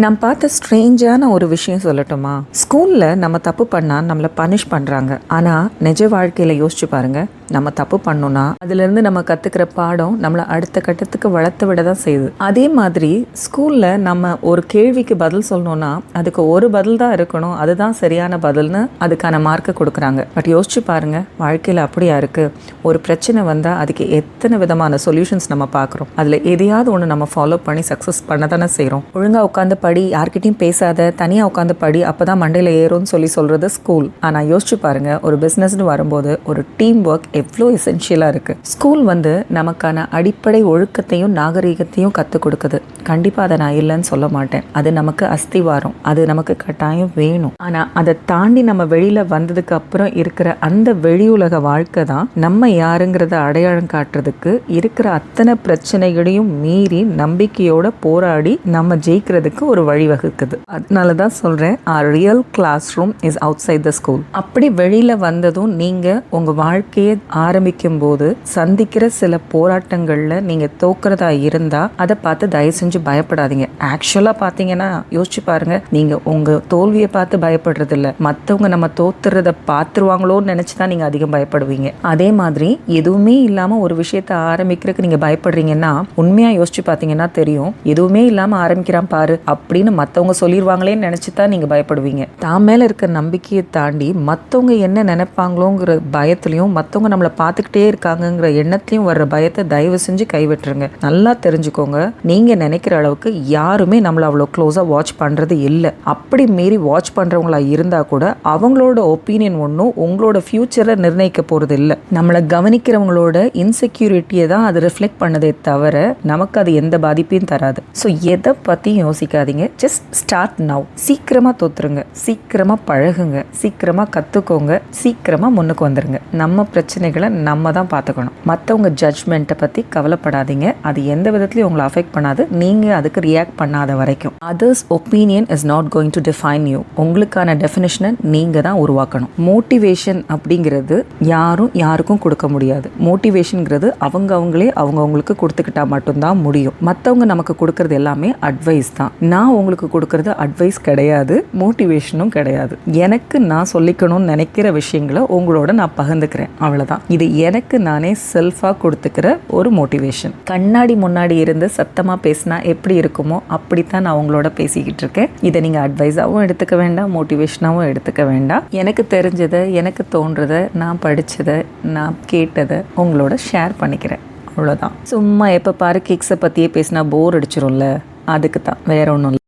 நான் பார்த்த ஸ்ட்ரேஞ்சான ஒரு விஷயம் சொல்லட்டுமா? ஸ்கூலில் நம்ம தப்பு பண்ணால் நம்மளை பனிஷ் பண்ணுறாங்க. ஆனால் நிஜ வாழ்க்கையில் யோசிச்சு பாருங்க, நம்ம தப்பு பண்ணோன்னா அதுலேருந்து நம்ம கற்றுக்கிற பாடம் நம்மளை அடுத்த கட்டத்துக்கு வளர்த்து விட தான் செய்யுது. அதே மாதிரி ஸ்கூலில் நம்ம ஒரு கேள்விக்கு பதில் சொல்லணும்னா அதுக்கு ஒரு பதில் தான் இருக்கணும், அதுதான் சரியான பதில்னு அதுக்கான மார்க்கை கொடுக்குறாங்க. பட் யோசிச்சு பாருங்க, வாழ்க்கையில் அப்படியா இருக்குது? ஒரு பிரச்சனை வந்தால் அதுக்கு எத்தனை விதமான சொல்யூஷன்ஸ் நம்ம பார்க்குறோம். அதில் எதையாவது ஒன்று நம்ம ஃபாலோ பண்ணி சக்ஸஸ் பண்ண தானே செய்கிறோம். ஒழுங்காக உட்காந்து படி, யார்கிட்டையும் பேசாத, தனியாக உட்காந்து படி, அப்போ தான் மண்டையில் ஏறும்னு சொல்கிறது ஸ்கூல். ஆனால் யோசிச்சு பாருங்கள், ஒரு பிஸ்னஸ்னு வரும்போது ஒரு டீம் ஒர்க் எவ்வளோ எசென்ஷியலாக இருக்குது. ஸ்கூல் நமக்கான அடிப்படை ஒழுக்கத்தையும் நாகரீகத்தையும் கற்றுக் கொடுக்குது. கண்டிப்பாக அதை நான் இல்லைன்னு சொல்ல மாட்டேன். அது நமக்கு அஸ்திவாரம், அது நமக்கு கட்டாயம் வேணும். ஆனால் அதை தாண்டி நம்ம வெளியில் வந்ததுக்கு அப்புறம் இருக்கிற அந்த வெளி உலக வாழ்க்கை தான் நம்ம யாருங்கிறத அடையாளம் காட்டுறதுக்கு இருக்கிற அத்தனை பிரச்சனைகளையும் மீறி நம்பிக்கையோட போராடி நம்ம ஜெயிக்கிறதுக்கு ஒரு வழிவகுக்குது. அதனால தான் சொல்கிறேன், our real classroom is outside the school. அப்படி வெளியில் வந்ததும் நீங்கள் உங்கள் வாழ்க்கையை ஆரம்பிக்கும் போது சந்திக்கிற சில போராட்டங்களில் நீங்கள் தோக்கிறதா இருந்தால் அதை பார்த்து தயவு செஞ்சு பயப்படாதீங்க. ஆக்சுவலாக பார்த்தீங்கன்னா யோசிச்சு பாருங்கள், நீங்கள் உங்கள் தோல்வியை பார்த்து பயப்படுறதில்ல, மற்றவங்க நம்ம தோத்துறதை பார்த்துருவாங்களோன்னு நினச்சி தான் நீங்கள் அதிகம் பயப்படுவீங்க. அதே மாதிரி எதுவுமே இல்லாமல் ஒரு விஷயத்தை ஆரம்பிக்கிறதுக்கு நீங்கள் பயப்படுறீங்கன்னா உண்மையாக யோசிச்சு பார்த்தீங்கன்னா தெரியும், எதுவுமே இல்லாமல் ஆரம்பிக்கிறான் பாரு அப்படின்னு மற்றவங்க சொல்லிடுவாங்களேன்னு நினச்சி தான் நீங்கள் பயப்படுவீங்க. தான் மேலே இருக்க நம்பிக்கையை தாண்டி மற்றவங்க என்ன நினைப்பாங்களோங்கிற பயத்துலையும் மற்றவங்க நம்மளை பார்த்துக்கிட்டே இருக்காங்கங்கிற எண்ணத்துலையும் வர்ற பயத்தை தயவு செஞ்சு கைவிட்டுருங்க. நல்லா தெரிஞ்சுக்கோங்க, நீங்கள் நினைக்கிற அளவுக்கு யாருமே நம்மளை அவ்வளோ க்ளோஸாக வாட்ச் பண்ணுறது இல்லை. அப்படி மீறி வாட்ச் பண்ணுறவங்களா இருந்தால் கூட அவங்களோட ஒப்பீனியன் ஒன்றும் உங்களோட ஃப்யூச்சரை நிர்ணயிக்க போகிறது இல்லை. நம்மளை கவனிக்கிறவங்களோட இன்செக்யூரிட்டியை தான் அது ரிஃப்ளெக்ட் பண்ணதே தவிர நமக்கு அது எந்த பாதிப்பையும் தராது. ஸோ எதை பற்றியும் யோசிக்காதீங்க, ஜஸ்ட் ஸ்டார்ட் நவ். சீக்கிரமாக தோத்துருங்க, சீக்கிரமாக பழகுங்க, சீக்கிரமாக கற்றுக்கோங்க, சீக்கிரமாக முன்னுக்கு வந்துருங்க. நம்ம பிரச்சனைகளை நம்ம தான் பார்த்துக்கணும். மற்றவங்க ஜட்ஜ்மெண்ட்டை பற்றி கவலைப்படாதீங்க, அது எந்த விதத்துலையும் உங்களை அஃபெக்ட் பண்ணாது, நீங்கள் அதுக்கு ரியாக்ட் பண்ணாத வரைக்கும். Others opinion is not going to define you. உங்களுக்கான டெஃபினேஷனை நீங்கள் தான் உருவாக்கணும். மோட்டிவேஷன் அப்படிங்கிறது யாருக்கும் கொடுக்க முடியாது. மோட்டிவேஷன்ங்கிறது அவங்களே அவங்களுக்கு கொடுத்துக்கிட்டா மட்டும்தான் முடியும். மற்றவங்க நமக்கு கொடுக்கறது எல்லாமே அட்வைஸ் தான். நான் உங்களுக்கு கொடுக்கறது அட்வைஸ் கிடையாது, மோட்டிவேஷனும் கிடையாது. எனக்கு நான் சொல்லிக்கணும்னு நினைக்கிற விஷயங்களை உங்களோட நான் பகிர்ந்துக்கிறேன், அவ்வளோதான். இது எனக்கு நானே செல்ஃபாக கொடுத்துக்கிற ஒரு மோட்டிவேஷன். கண்ணாடி முன்னாடி இருந்து சத்தமாக பேசினா எப்படி இருக்குமோ அப்படித்தான் நான் உங்களோட பேசிக்கிட்டு இருக்கேன். இதை நீங்கள் அட்வைஸாகவும் எடுத்துக்க வேண்டாம், மோட்டிவேஷனாகவும் எடுத்துக்க வேண்டாம். எனக்கு தெரிஞ்சதை, எனக்கு தோன்றதை, நான் படித்ததை, நான் கேட்டதை உங்களோட ஷேர் பண்ணிக்கிறேன், அவ்வளோதான். சும்மா எப்போ பாரு கிக்ஸை பற்றியே பேசினா போர் அடிச்சிரும்ல, அதுக்கு தான், வேற ஒன்றும் இல்லை.